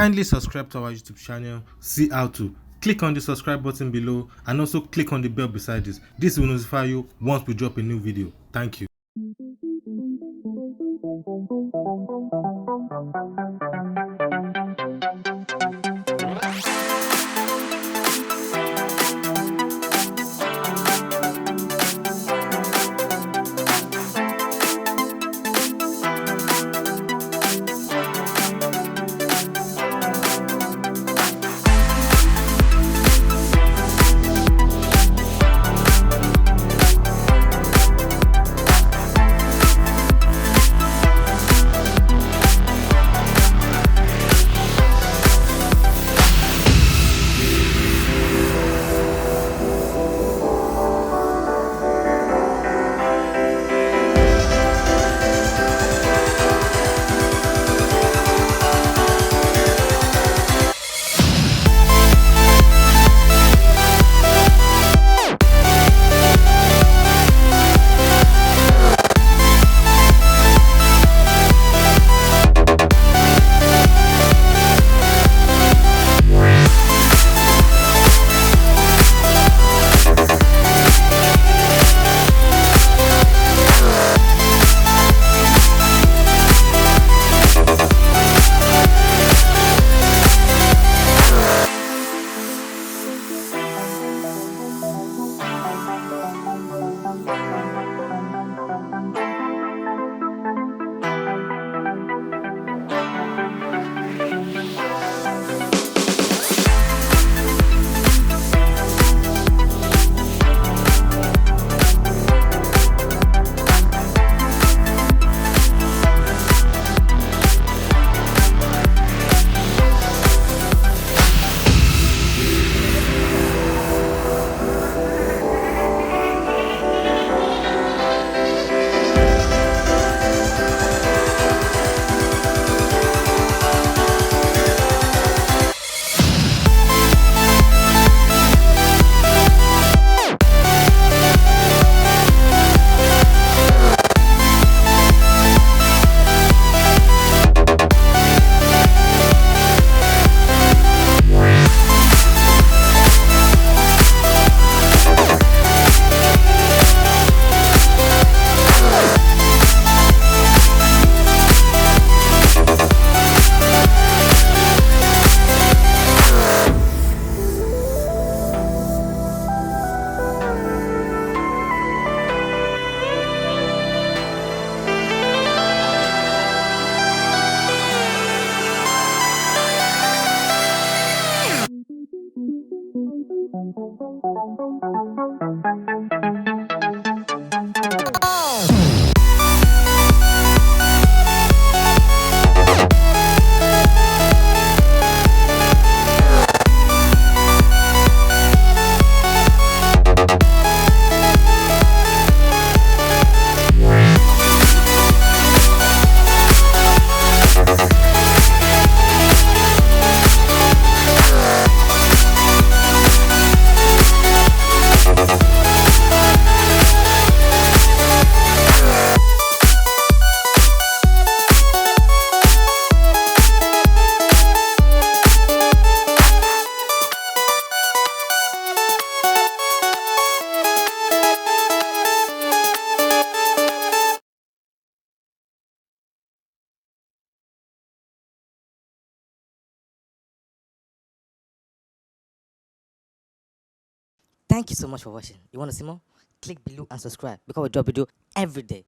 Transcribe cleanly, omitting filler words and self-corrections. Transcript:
Kindly subscribe to our YouTube channel, see how to. Click on the subscribe button below and also click on the bell beside this. This will notify you once we drop a new video. Thank you. Thank you so much for watching. You want to see more? Click below and subscribe because we drop video every day.